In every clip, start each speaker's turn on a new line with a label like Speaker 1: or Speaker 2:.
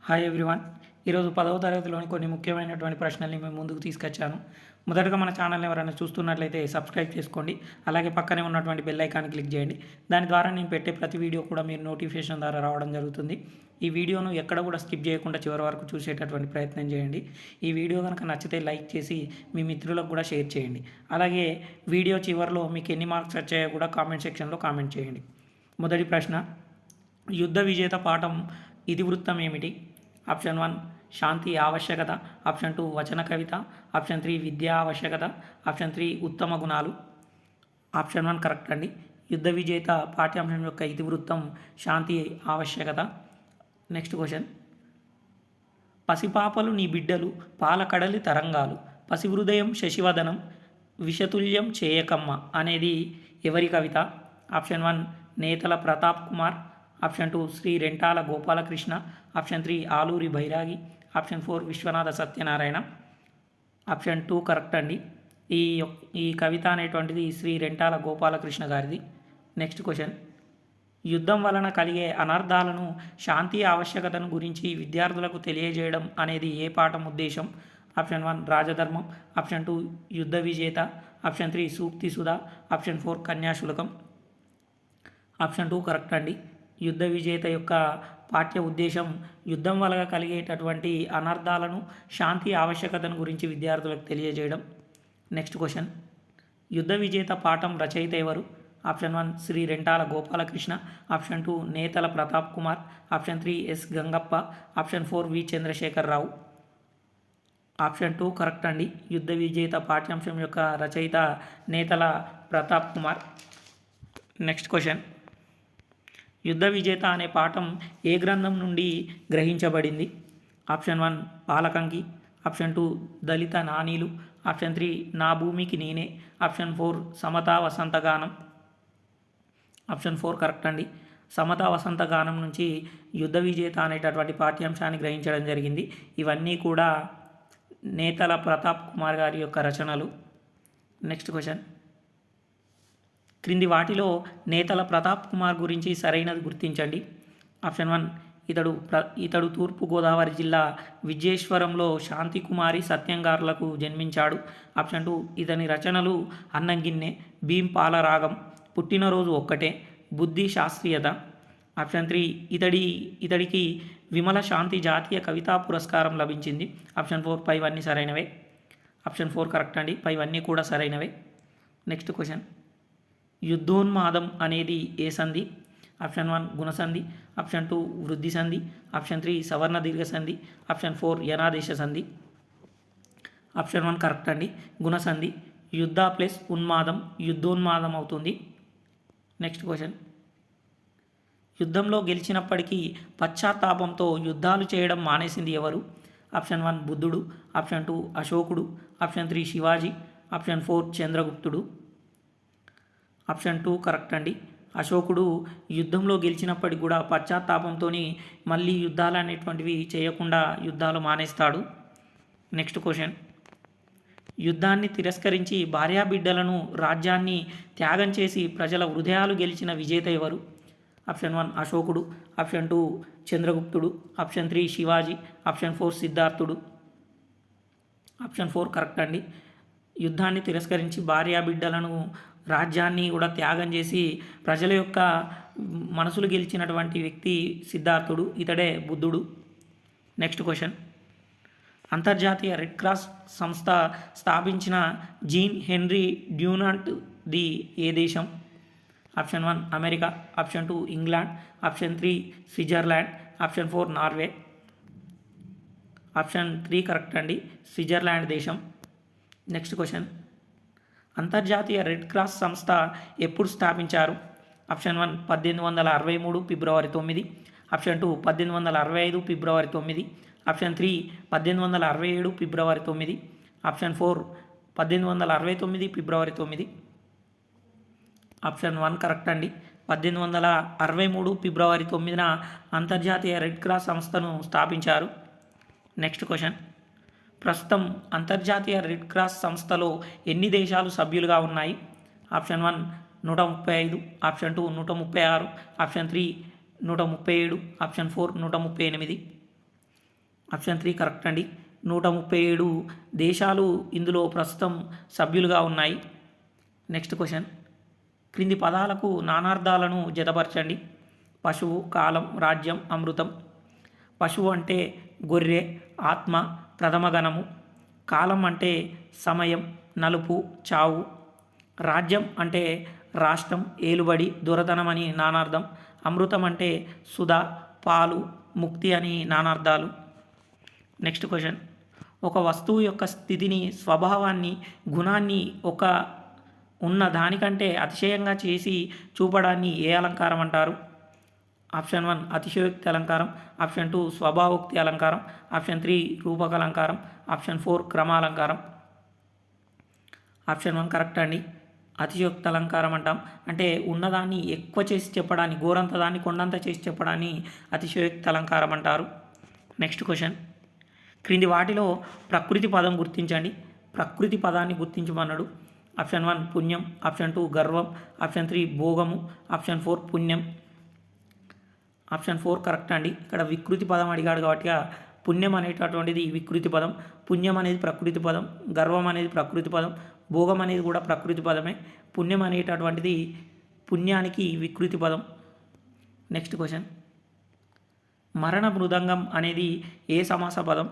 Speaker 1: Hi everyone. ఈరోజు 10వ తరగతిలోని కొన్ని ముఖ్యమైనటువంటి ప్రశ్నల్ని మేము ముందుకు తీసుకొచ్చాను. మొదటగా మన ఛానల్ని ఎవరైనా చూస్తున్నట్లయితే సబ్స్క్రైబ్ చేసుకోండి. అలాగే పక్కనే ఉన్నటువంటి బెల్ ఐకాన్ని క్లిక్ చేయండి. దాని ద్వారా నేను పెట్టే ప్రతి వీడియో కూడా మీరు నోటిఫికేషన్ ద్వారా రావడం జరుగుతుంది. ఈ వీడియోను ఎక్కడ కూడా స్కిప్ చేయకుండా చివరి వరకు చూసేటటువంటి ప్రయత్నం చేయండి. ఈ వీడియో కనుక నచ్చితే లైక్ చేసి మీ మిత్రులకు కూడా షేర్ చేయండి. అలాగే వీడియో చివరిలో మీకు ఎన్ని మార్క్స్ వచ్చాయో కూడా కామెంట్ సెక్షన్లో కామెంట్ చేయండి. మొదటి ప్రశ్న, యుద్ధ విజేత పాఠం ఇతివృత్తం ఏమిటి? ఆప్షన్ 1 శాంతి ఆవశ్యకత, ఆప్షన్ 2 వచన కవిత, ఆప్షన్ 3 విద్యా ఆవశ్యకత, ఆప్షన్ 3 ఉత్తమ గుణాలు. ఆప్షన్ 1 కరెక్ట్ అండి. యుద్ధ విజేత పాఠ్యాంశం యొక్క ఇతివృత్తం శాంతి ఆవశ్యకత. నెక్స్ట్ క్వశ్చన్, పసిపాపలు నీ బిడ్డలు పాలకడలి తరంగాలు, పసిహృదయం శశివదనం, విషతుల్యం చేయకమ్మ అనేది ఎవరి కవిత? Option 1 Netala Pratap Kumar, option 2 Shri Rentala Gopalakrishna, option 3 Aluri Bairagi, option 4 Viswanatha Satyanarayana. Option 2 correct అండి. ఈ కవిత అనేటువంటిది శ్రీ రెంటాల గోపాలకృష్ణ గారిది. నెక్స్ట్ క్వశ్చన్, యుద్ధం వలన కలిగే అనర్థాలను శాంతి ఆవశ్యకతను గురించి విద్యార్థులకు తెలియజేయడం అనేది ఏ పాఠం ఉద్దేశం? ఆప్షన్ 1 రాజధర్మం, ఆప్షన్ 2 యుద్ధ విజేత, ఆప్షన్ 3 సూక్తి Sudha, option 4 Kanyasulkam. Option 2 correct అండి. యుద్ధ విజేత యొక్క పాఠ్య ఉద్దేశం యుద్ధం వల్ల కలిగేటటువంటి అనర్థాలను శాంతి ఆవశ్యకతను గురించి విద్యార్థులకు తెలియజేయడం. నెక్స్ట్ క్వశ్చన్, యుద్ధ విజేత పాఠం రచయిత ఎవరు? Option 1 Shri Rentala Gopalakrishna, option 2 Netala Pratap Kumar, option 3 S Gangappa, option 4 V Chandrasekhararao. Option 2 correct అండి. యుద్ధ విజేత పాఠ్యాంశం యొక్క రచయిత నేతల ప్రతాప్ కుమార్. నెక్స్ట్ క్వశ్చన్, యుద్ధ విజేత అనే పాఠం ఏ గ్రంథం నుండి గ్రహించబడింది? ఆప్షన్ 1 పాలకంకి, ఆప్షన్ 2 దళిత నానీలు, ఆప్షన్ 3 నా భూమికి నేనే, ఆప్షన్ 4 సమతా వసంతగానం. ఆప్షన్ 4 కరెక్ట్ అండి. సమతా వసంతగానం నుంచి యుద్ధ విజేత అనేటటువంటి పాఠ్యాంశాన్ని గ్రహించడం జరిగింది. ఇవన్నీ కూడా నేతల ప్రతాప్ కుమార్ గారి యొక్క రచనలు. నెక్స్ట్ క్వశ్చన్, క్రింది వాటిలో నేతల ప్రతాప్ కుమార్ గురించి సరైనది గుర్తించండి. ఆప్షన్ 1 ఇతడు తూర్పుగోదావరి జిల్లా విజయేశ్వరంలో శాంతికుమారి సత్యంగారులకు జన్మించాడు. ఆప్షన్ 2 ఇతని రచనలు అన్నంగిన్నె, భీం పాలరాగం, పుట్టినరోజు ఒక్కటే, బుద్ధి శాస్త్రీయత. ఆప్షన్ 3 ఇతడికి విమల శాంతి జాతీయ కవితా పురస్కారం లభించింది. ఆప్షన్ 4 పైవన్నీ సరైనవే. ఆప్షన్ 4 కరెక్ట్ అండి. పైవన్నీ కూడా సరైనవే. నెక్స్ట్ క్వశ్చన్, యుద్ధోన్మాదం అనేది ఏ సంధి? ఆప్షన్ 1 గుణసంధి, ఆప్షన్ 2 వృద్ధి సంధి, ఆప్షన్ 3 సవర్ణ దీర్ఘ సంధి, ఆప్షన్ 4 యనాదేశ సంధి. ఆప్షన్ 1 కరెక్ట్ అండి. గుణసంధి. యుద్ధ ప్లస్ ఉన్మాదం యుద్ధోన్మాదం అవుతుంది. నెక్స్ట్ క్వశ్చన్, యుద్ధంలో గెలిచినప్పటికీ పశ్చాత్తాపంతో యుద్ధాలు చేయడం మానేసింది ఎవరు? ఆప్షన్ 1 బుద్ధుడు, ఆప్షన్ 2 అశోకుడు, ఆప్షన్ 3 శివాజీ, ఆప్షన్ 4 చంద్రగుప్తుడు. ఆప్షన్ 2 కరెక్ట్ అండి. అశోకుడు యుద్ధంలో గెలిచినప్పటికి కూడా పశ్చాత్తాపంతో మళ్ళీ యుద్ధాలు అనేటువంటివి చేయకుండా యుద్ధాలు మానేస్తాడు. నెక్స్ట్ క్వశ్చన్, యుద్ధాన్ని తిరస్కరించి భార్యాబిడ్డలను రాజ్యాన్ని త్యాగం చేసి ప్రజల హృదయాలు గెలిచిన విజేత ఎవరు? ఆప్షన్ 1 అశోకుడు, ఆప్షన్ 2 చంద్రగుప్తుడు, ఆప్షన్ 3 శివాజీ, ఆప్షన్ 4 సిద్ధార్థుడు. ఆప్షన్ 4 కరెక్ట్ అండి. యుద్ధాన్ని తిరస్కరించి భార్యాబిడ్డలను రాజ్యాన్ని కూడా త్యాగం చేసి ప్రజల యొక్క మనసులు గెలిచినటువంటి వ్యక్తి సిద్ధార్థుడు. ఇతడే బుద్ధుడు. నెక్స్ట్ క్వశ్చన్, అంతర్జాతీయ రెడ్ క్రాస్ సంస్థ స్థాపించిన జీన్ హెన్రీ డ్యూనాంట్ ది ఏ దేశం? Option 1 America, option 2 England, option 3 Switzerland, option 4 Norway. Option 3 correct అండి. స్విట్జర్లాండ్ దేశం. నెక్స్ట్ క్వశ్చన్, అంతర్జాతీయ రెడ్ క్రాస్ సంస్థ ఎప్పుడు స్థాపించారు? ఆప్షన్ 1 1863 ఫిబ్రవరి 9, ఆప్షన్ 2 1865 ఫిబ్రవరి 9, ఆప్షన్ 3 1867 ఫిబ్రవరి 9, ఆప్షన్ 4 1869 ఫిబ్రవరి 9. ఆప్షన్ 1 కరెక్ట్ అండి. 1863 ఫిబ్రవరి 9న అంతర్జాతీయ రెడ్ క్రాస్ సంస్థను స్థాపించారు. నెక్స్ట్ క్వశ్చన్, ప్రస్తుతం అంతర్జాతీయ రెడ్ క్రాస్ సంస్థలో ఎన్ని దేశాలు సభ్యులుగా ఉన్నాయి? Option 1 135, option 2 136, option 3 137, option 4 138. Option 3 correct అండి. 137 దేశాలు ఇందులో ప్రస్తుతం సభ్యులుగా ఉన్నాయి. నెక్స్ట్ క్వశ్చన్, క్రింది పదాలకు నానార్థాలను జతపరచండి. పశువు, కాలం, రాజ్యం, అమృతం. పశువు అంటే గొర్రె, ఆత్మ, ప్రథమగణము. కాలం అంటే సమయం, నలుపు, చావు. రాజ్యం అంటే రాష్ట్రం, ఏలుబడి, దొరతనం అని నానార్థం. అమృతం అంటే సుధా, పాలు, ముక్తి అని నానార్థాలు. నెక్స్ట్ క్వశ్చన్, ఒక వస్తువు యొక్క స్థితిని, స్వభావాన్ని, గుణాన్ని ఒక ఉన్న దానికంటే అతిశయంగా చేసి చూపడాన్ని ఏ అలంకారం అంటారు? ఆప్షన్ 1 అతిశయోక్తి అలంకారం, ఆప్షన్ 2 స్వభావోక్తి అలంకారం, ఆప్షన్ 3 రూపకాలంకారం, ఆప్షన్ 4 క్రమాలంకారం. ఆప్షన్ 1 కరెక్ట్ అండి. అతిశయోక్తి అలంకారం అంటాం. అంటే ఉన్నదాన్ని ఎక్కువ చేసి చెప్పడాన్ని, గోరంత దాన్ని కొండంత చేసి చెప్పడాన్ని అతిశయోక్తి అలంకారం అంటారు. నెక్స్ట్ క్వశ్చన్, క్రింది వాటిలో ప్రకృతి పదం గుర్తించండి. ప్రకృతి పదాన్ని గుర్తించమన్నాడు. ఆప్షన్ 1 పుణ్యం, ఆప్షన్ 2 గర్వం, ఆప్షన్ 3 భోగము, ఆప్షన్ 4 పుణ్యం. ఆప్షన్ 4 కరెక్ట్ అండి. ఇక్కడ వికృతి పదం అడిగాడు కాబట్టి పుణ్యం అనేటటువంటిది వికృతి పదం, పుణ్యం అనేది ప్రకృతి పదం, గర్వం అనేది ప్రకృతి పదం, భోగం అనేది కూడా ప్రకృతి పదమే. పుణ్యం అనేటటువంటిది పుణ్యానికి వికృతి పదం. నెక్స్ట్ క్వశ్చన్, మరణ మృదంగం అనేది ఏ సమాస పదం?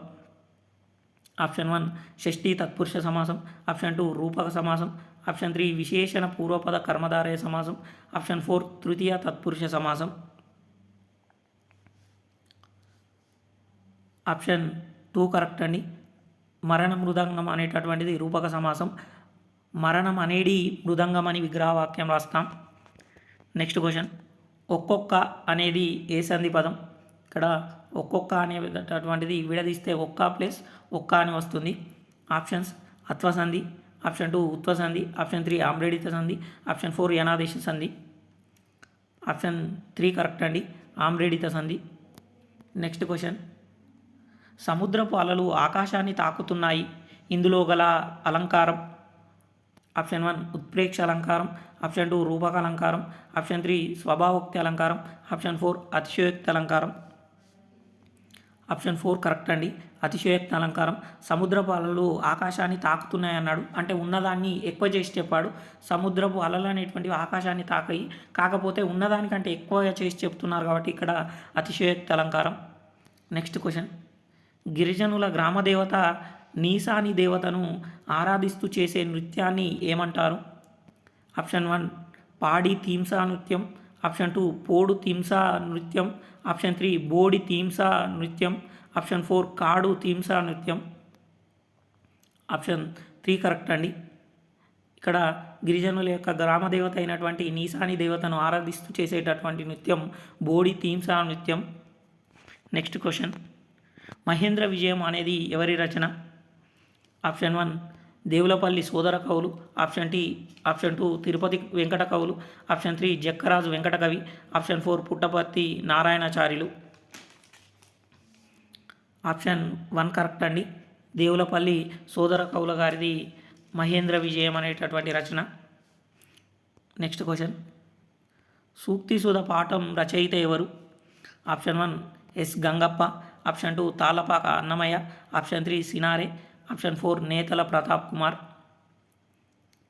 Speaker 1: ఆప్షన్ 1 షష్ఠీ తత్పురుష సమాసం, ఆప్షన్ 2 రూపక సమాసం, ఆప్షన్ 3 విశేషణ పూర్వపద కర్మధారయ సమాసం, ఆప్షన్ 4 తృతీయ తత్పురుష సమాసం. ఆప్షన్ 2 కరెక్ట్ అండి. మరణ మృదంగం అనేటటువంటిది రూపక సమాసం. మరణం అనేది మృదంగం అని విగ్రహవాక్యం రాస్తాం. నెక్స్ట్ క్వశ్చన్, ఒక్కొక్క అనేది ఏ సంధి పదం? ఇక్కడ ఒక్కొక్క అనేటటువంటిది విడదీస్తే ఒక్క ప్లస్ ఒక్క అని వస్తుంది. ఆప్షన్స్ అత్వ సంధి, ఆప్షన్ 2 ఉత్వ సంధి, ఆప్షన్ 3 ఆమ్రేడిత సంధి, ఆప్షన్ 4 యనాదేశ సంధి. ఆప్షన్ 3 కరెక్ట్ అండి, ఆమ్రేడిత సంధి. నెక్స్ట్ క్వశ్చన్, సముద్రపు అలలు ఆకాశాన్ని తాకుతున్నాయి, ఇందులో గల అలంకారం? ఆప్షన్ 1 ఉత్ప్రేక్ష అలంకారం, ఆప్షన్ 2 రూపక అలంకారం, ఆప్షన్ 3 స్వభావోక్తి అలంకారం, ఆప్షన్ 4 అతిశయోక్తి అలంకారం. ఆప్షన్ 4 కరెక్ట్ అండి, అతిశయోక్తి అలంకారం. సముద్రపు అలలు ఆకాశాన్ని తాకుతున్నాయి అన్నాడు, అంటే ఉన్నదాన్ని ఎక్కువ చేసి చెప్పాడు. సముద్రపు అలలు అనేటువంటివి ఆకాశాన్ని తాకాయి, కాకపోతే ఉన్నదానికంటే ఎక్కువగా చేసి చెప్తున్నారు కాబట్టి ఇక్కడ అతిశయోక్తి అలంకారం. నెక్స్ట్ క్వశ్చన్, గిరిజనుల గ్రామదేవత నీసాని దేవతను ఆరాధిస్తూ చేసే నృత్యాన్ని ఏమంటారు? ఆప్షన్ 1 పాడి తీంసా నృత్యం, ఆప్షన్ 2 పోడు తీంసా నృత్యం, ఆప్షన్ 3 బోడి తీంసా నృత్యం, ఆప్షన్ 4 కాడు తీంసా నృత్యం. ఆప్షన్ 3 కరెక్ట్ అండి. ఇక్కడ గిరిజనుల యొక్క గ్రామదేవత అయినటువంటి నీసాని దేవతను ఆరాధిస్తూ చేసేటటువంటి నృత్యం బోడి తీంసా నృత్యం. నెక్స్ట్ క్వశ్చన్, మహేంద్ర విజయం అనేది ఎవరి రచన? ఆప్షన్ 1 దేవులపల్లి సోదర కవులు, ఆప్షన్ 2 తిరుపతి వెంకట కవులు, ఆప్షన్ 3 జక్కరాజు వెంకట కవి, option 4 Puttaparthi Narayanacharyulu. Option 1 correct అండి, దేవులపల్లి సోదర కవుల గారిది మహేంద్ర విజయం అనేటటువంటి రచన. నెక్స్ట్ క్వశ్చన్, సూక్తి సుధ పాఠం రచయిత ఎవరు? Option 1 S Gangappa, option 2 Tallapaka Annamayya, option 3 Cinare, option 4 Netala Pratap Kumar.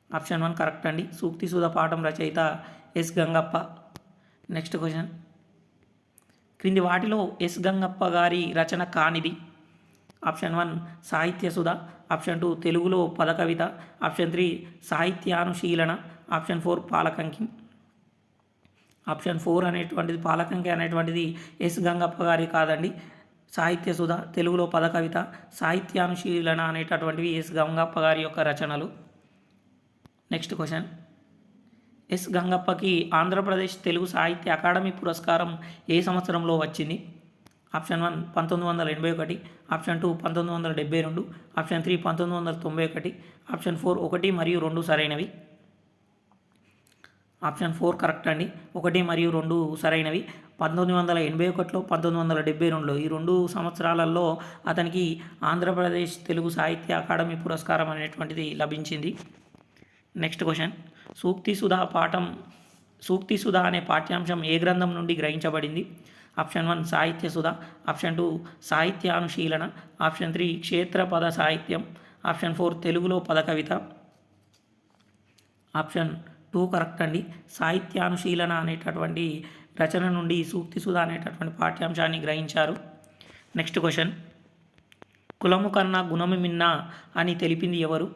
Speaker 1: Option 1 correct అండి, సూక్తి సుధ పాఠం రచయిత ఎస్ గంగప్ప. నెక్స్ట్ క్వశ్చన్, క్రింది వాటిలో ఎస్ గంగప్ప గారి రచన కానిది? ఆప్షన్ 1 సాహిత్య సుధ, ఆప్షన్ 2 తెలుగులో పద కవిత, ఆప్షన్ 3 సాహిత్యానుశీలన, ఆప్షన్ 4 పాలకంకి. ఆప్షన్ 4 అనేటువంటిది పాలకంకి అనేటువంటిది ఎస్ గంగప్ప గారి కాదండి. సాహిత్య సుధ, తెలుగులో పద కవిత, సాహిత్యానుశీలన అనేటటువంటివి ఎస్ గంగప్ప గారి యొక్క రచనలు. నెక్స్ట్ క్వశ్చన్, ఎస్ గంగప్పకి ఆంధ్రప్రదేశ్ తెలుగు సాహిత్య అకాడమీ పురస్కారం ఏ సంవత్సరంలో వచ్చింది? ఆప్షన్ 1 1981, ఆప్షన్ 2 1972, ఆప్షన్ 3 1991, ఆప్షన్ 4 1 మరియు 2 సరైనవి. ఆప్షన్ 4 కరెక్ట్ అండి, 1 మరియు 2 సరైనవి. 1981లో 1972లో ఈ 2 సంవత్సరాలలో అతనికి ఆంధ్రప్రదేశ్ తెలుగు సాహిత్య అకాడమీ పురస్కారం అనేటువంటిది లభించింది. నెక్స్ట్ క్వశ్చన్, సూక్తి సుధ అనే పాఠ్యాంశం ఏ గ్రంథం నుండి గ్రహించబడింది? ఆప్షన్ 1 సాహిత్య సుధ, ఆప్షన్ 2 సాహిత్యానుశీలన, ఆప్షన్ 3 క్షేత్రపద సాహిత్యం, ఆప్షన్ 4 తెలుగులో పద కవిత. ఆప్షన్ 2 కరెక్ట్ అండి. సాహిత్యానుశీలన అనేటటువంటి రచన నుండి సూక్తి సుధ అనేటటువంటి పాఠ్యాంశాన్ని గ్రహించారు. నెక్స్ట్ క్వశ్చన్, కులము కన్నా గుణము మిన్న అని తెలిపింది ఎవరు?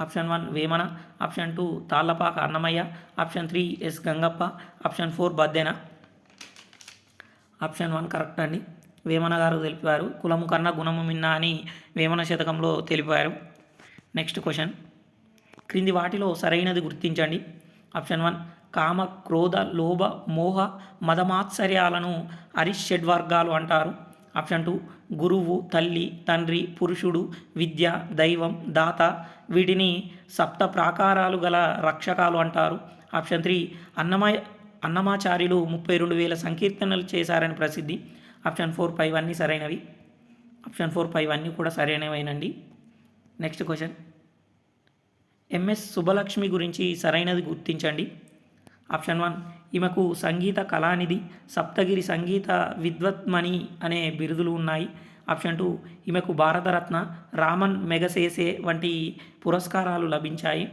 Speaker 1: Option 1 Vemana, option 2 Tallapaka Annamayya, option 3 S Gangappa, option 4 Baddena. Option 1 correct అండి. వేమన గారు తెలిపారు. కులము కన్నా గుణము మిన్న అని వేమన శతకంలో తెలిపారు. నెక్స్ట్ క్వశ్చన్, క్రింది వాటిలో సరైనది గుర్తించండి. ఆప్షన్ 1 కామ క్రోధ లోభ మోహ మదమాత్సర్యాలను అరిషడ్వర్గాలు అంటారు. ఆప్షన్ 2 గురువు, తల్లి, తండ్రి, పురుషుడు, విద్య, దైవం, దాత వీటిని సప్త ప్రాకారాలు గల రక్షకాలు అంటారు. ఆప్షన్ 3 అన్నమాచార్యులు 32,000 సంకీర్తనలు చేశారని ప్రసిద్ధి. ఆప్షన్ 4 పైవన్నీ సరైనవి. ఆప్షన్ 4 పైవన్నీ కూడా సరైనవేనండి. నెక్స్ట్ క్వశ్చన్, ఎంఎస్ సుబ్బలక్ష్మి గురించి సరైనది గుర్తించండి. ఆప్షన్ 1 ఈమెకు సంగీత కళానిధి, సప్తగిరి సంగీత విద్వత్మణి అనే బిరుదులు ఉన్నాయి. ఆప్షన్ 2 ఈమెకు భారతరత్న, రామన్ మెగసేసే వంటి పురస్కారాలు లభించాయి.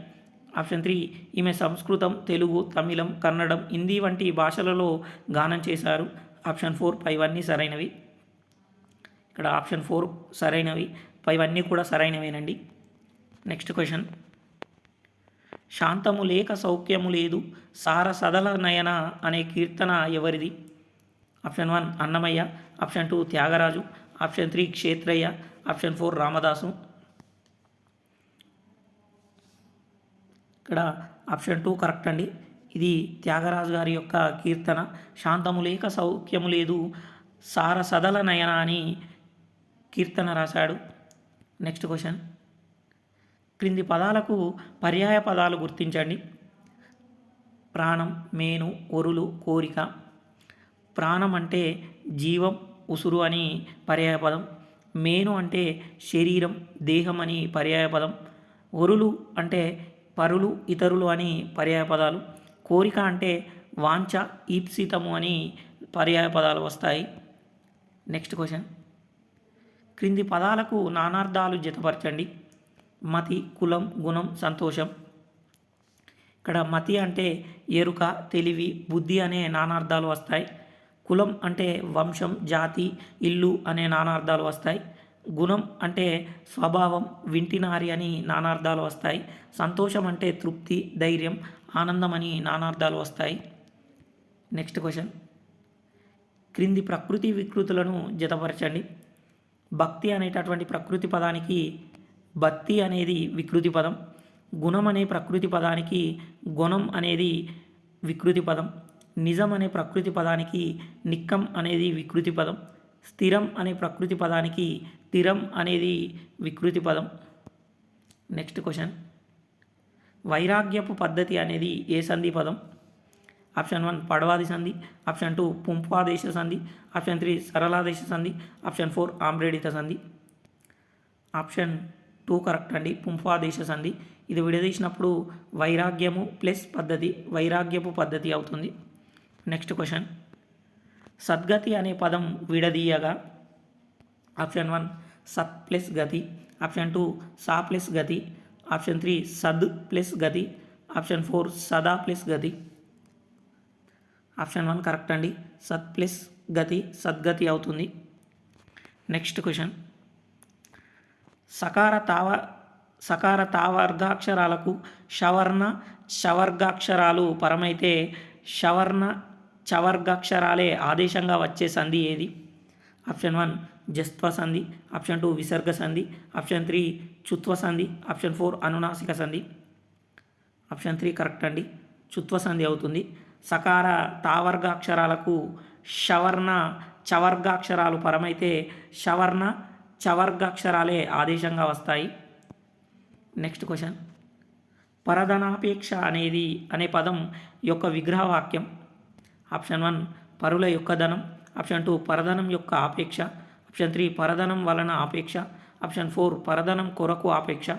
Speaker 1: ఆప్షన్ 3 ఈమె సంస్కృతం, తెలుగు, తమిళం, కన్నడం, హిందీ వంటి భాషలలో గానం చేశారు. ఆప్షన్ 4 పైవన్నీ సరైనవి. ఇక్కడ ఆప్షన్ 4 సరైనవి, పైవన్నీ కూడా సరైనవేనండి. నెక్స్ట్ క్వశ్చన్, శాంతము లేక సౌఖ్యము లేదు సార సదల నయన అనే కీర్తన ఎవరిది? Option 1 Annamayya, option 2 Tyagaraja, option 3 Kshetrayya, option 4 Ramadasu. ఇక్కడ ఆప్షన్ 2 కరెక్ట్ అండి. ఇది త్యాగరాజు గారి యొక్క కీర్తన. శాంతము లేక సౌఖ్యము లేదు సార సదల నయన అని కీర్తన రాశాడు. నెక్స్ట్ క్వశ్చన్, క్రింది పదాలకు పర్యాయ పదాలు గుర్తించండి. ప్రాణం, మేను, ఒరులు, కోరిక. ప్రాణం అంటే జీవం, ఉసురు అని పర్యాయపదం. మేను అంటే శరీరం, దేహం అని పర్యాయపదం. ఒరులు అంటే పరులు, ఇతరులు అని పర్యాయపదాలు. కోరిక అంటే వాంఛ, ఈప్సితము అని పర్యాయపదాలు వస్తాయి. నెక్స్ట్ క్వశ్చన్, క్రింది పదాలకు నానార్థాలు జతపరచండి. మతి, కులం, గుణం, సంతోషం. ఇక్కడ మతి అంటే ఎరుక, తెలివి, బుద్ధి అనే నానార్థాలు వస్తాయి. కులం అంటే వంశం, జాతి, ఇల్లు అనే నానార్థాలు వస్తాయి. గుణం అంటే స్వభావం, వింటినారి అని నానార్థాలు వస్తాయి. సంతోషం అంటే తృప్తి, ధైర్యం, ఆనందం అని నానార్థాలు వస్తాయి. నెక్స్ట్ క్వశ్చన్, క్రింది ప్రకృతి వికృతులను జతపరచండి. భక్తి అనేటటువంటి ప్రకృతి పదానికి భక్తి అనేది వికృతి పదం. గుణం అనే ప్రకృతి పదానికి గుణం అనేది వికృతి పదం. నిజం అనే ప్రకృతి పదానికి నిక్కం అనేది వికృతి పదం. స్థిరం అనే ప్రకృతి పదానికి తిరం అనేది వికృతి పదం. నెక్స్ట్ క్వశ్చన్, వైరాగ్యపు పద్ధతి అనేది ఏ సంధి పదం? ఆప్షన్ 1 పడవాది సంధి, ఆప్షన్ 2 పుంపాదేశ సంధి, ఆప్షన్ 3 సరళాదేశ సంధి, ఆప్షన్ 4 ఆమ్రేడిత సంధి. ఆప్షన్ 2 కరెక్ట్ అండి. పుంపాదేశ సంధి. ఇది విడదీసినప్పుడు వైరాగ్యము ప్లస్ పద్ధతి, వైరాగ్యపు పద్ధతి అవుతుంది. నెక్స్ట్ క్వశ్చన్, సద్గతి అనే పదం విడదీయగా. ఆప్షన్ 1 సత్ ప్లస్ గతి, ఆప్షన్ 2 సా ప్లస్ గతి, ఆప్షన్ 3 సద్ ప్లస్ గతి, ఆప్షన్ 4 సదా ప్లస్ గతి. ఆప్షన్ 1 కరెక్ట్ అండి. సత్ ప్లస్ గతి సద్గతి అవుతుంది. నెక్స్ట్ క్వశ్చన్, సకార తావర్గాక్షరాలకు షవర్ణ చవర్గాక్షరాలు పరమైతే షవర్ణ చవర్గాక్షరాలే ఆదేశంగా వచ్చే సంధి ఏది? ఆప్షన్ 1 జస్త్వ సంధి, ఆప్షన్ 2 విసర్గ సంధి, ఆప్షన్ 3 చుత్వ సంధి, ఆప్షన్ 4 అనునాసిక సంధి. ఆప్షన్ 3 కరెక్ట్ అండి. చుత్వ సంధి అవుతుంది. సకార తావర్గాక్షరాలకు షవర్ణ చవర్గాక్షరాలు పరమైతే షవర్ణ చవర్గాక్షరాలే ఆదేశంగా వస్తాయి. నెక్స్ట్ క్వశ్చన్, పరధనాపేక్ష అనే పదం యొక్క విగ్రహవాక్యం. ఆప్షన్ 1 పరుల యొక్క ధనం. ఆప్షన్ 2 పరధనం యొక్క ఆపేక్ష. ఆప్షన్ 3 పరధనం వలన ఆపేక్ష. ఆప్షన్ 4 పరధనం కొరకు ఆపేక్ష.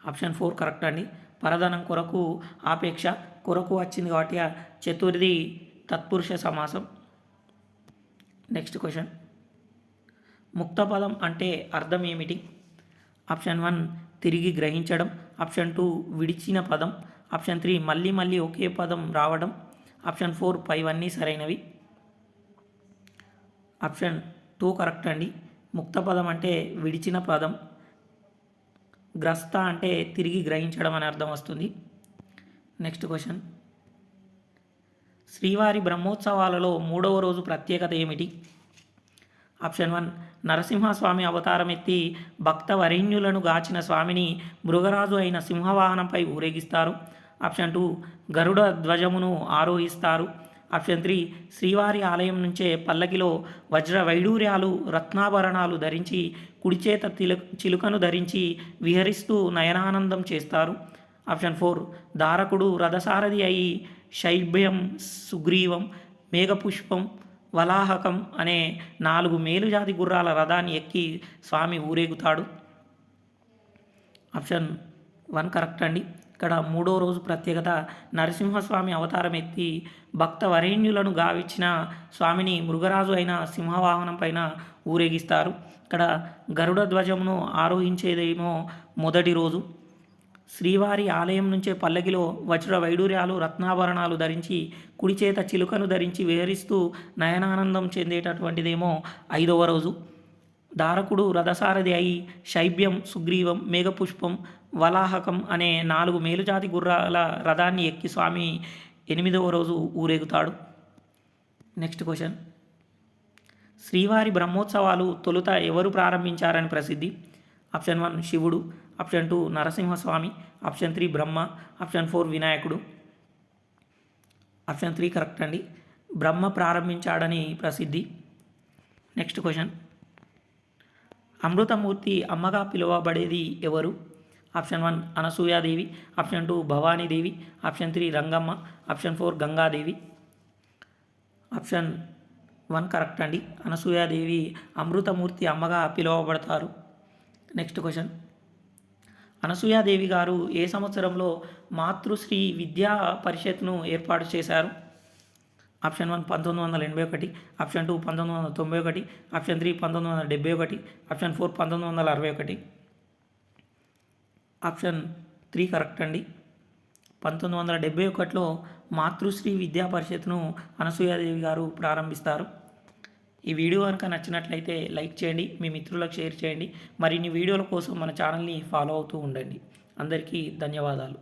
Speaker 1: ఆప్షన్ 4 కరెక్ట్ అండి. పరధనం కొరకు ఆపేక్ష కొరకు వచ్చింది కాబట్టి చతుర్థి తత్పురుష సమాసం. నెక్స్ట్ క్వశ్చన్, ముక్తపదం అంటే అర్థం ఏమిటి? ఆప్షన్ 1 తిరిగి గ్రహించడం. ఆప్షన్ 2 విడిచిన పదం. ఆప్షన్ 3 మళ్ళీ మళ్ళీ ఒకే పదం రావడం. ఆప్షన్ 4 పైవన్నీ సరైనవి. ఆప్షన్ 2 కరెక్ట్ అండి. ముక్త పదం అంటే విడిచిన పదం. గ్రస్త అంటే తిరిగి గ్రహించడం అనే అర్థం వస్తుంది. నెక్స్ట్ క్వశ్చన్, శ్రీవారి బ్రహ్మోత్సవాలలో 3వ రోజు ప్రత్యేకత ఏమిటి? ఆప్షన్ 1 నరసింహస్వామి అవతారం ఎత్తి భక్త వరేణ్యులను గాచిన స్వామిని మృగరాజు అయిన సింహవాహనంపై ఊరేగిస్తారు. ఆప్షన్ 2 గరుడ ధ్వజమును ఆరోహిస్తారు. ఆప్షన్ 3 శ్రీవారి ఆలయం నుంచే పల్లకిలో వజ్ర వైడూర్యాలు రత్నాభరణాలు ధరించి కుడిచేత చిలుకను ధరించి విహరిస్తూ నయనానందం చేస్తారు. ఆప్షన్ 4 ధారకుడు రథసారథి అయి శైభ్యం సుగ్రీవం మేఘపుష్పం వలాహకం అనే 4 మేలుజాతి గుర్రాల రథాన్ని ఎక్కి స్వామి ఊరేగుతాడు. ఆప్షన్ 1 కరెక్ట్ అండి. ఇక్కడ 3వ రోజు ప్రత్యేకత నరసింహస్వామి అవతారం ఎత్తి భక్త వరేణ్యులను గావించిన స్వామిని మృగరాజు అయిన సింహవాహనం పైన ఊరేగిస్తారు. ఇక్కడ గరుడ ధ్వజమును ఆరోహించేదేమో మొదటి రోజు. శ్రీవారి ఆలయం నుంచే పల్లకిలో వజ్ర వైడూర్యాలు రత్నాభరణాలు ధరించి కుడిచేత చిలుకను ధరించి విహరిస్తూ నయనానందం చెందేటటువంటిదేమో 5వ రోజు. ధారకుడు రథసారథి అయి శైభ్యం సుగ్రీవం మేఘపుష్పం వలాహకం అనే 4 మేలుజాతి గుర్రాల రథాన్ని ఎక్కి స్వామి 8వ రోజు ఊరేగుతాడు. నెక్స్ట్ క్వశ్చన్, శ్రీవారి బ్రహ్మోత్సవాలు తొలుత ఎవరు ప్రారంభించారని ప్రసిద్ధి? ఆప్షన్ 1 శివుడు. ఆప్షన్ 2 నరసింహస్వామి. ఆప్షన్ 3 బ్రహ్మ. ఆప్షన్ 4 వినాయకుడు. ఆప్షన్ 3 కరెక్ట్ అండి. బ్రహ్మ ప్రారంభించాడని ప్రసిద్ధి. నెక్స్ట్ క్వశ్చన్, అమృతమూర్తి అమ్మగా పిలువబడేది ఎవరు? Option 1 Anasuya Devi. Option 2 Bhavani Devi. Option 3 Rangamma. Option 4 Gangadevi. Option 1 correct అండి. అనసూయాదేవి అమృతమూర్తి అమ్మగా పిలువబడతారు. నెక్స్ట్ క్వశ్చన్, అనసూయాదేవి గారు ఏ సంవత్సరంలో మాతృశ్రీ విద్యా పరిషత్ను ఏర్పాటు చేశారు? Option 1 1981. Option 2 1991. Option 3 1971. Option 4 1961. Option 3 correct అండి. 1971లో మాతృశ్రీ విద్యా పరిషత్ను అనసూయాదేవి గారు ప్రారంభిస్తారు. ఈ వీడియో కనుక నచ్చినట్లయితే లైక్ చేయండి, మీ మిత్రులకు షేర్ చేయండి. మరిన్ని వీడియోల కోసం మన ఛానల్ని ఫాలో అవుతూ ఉండండి. అందరికీ ధన్యవాదాలు.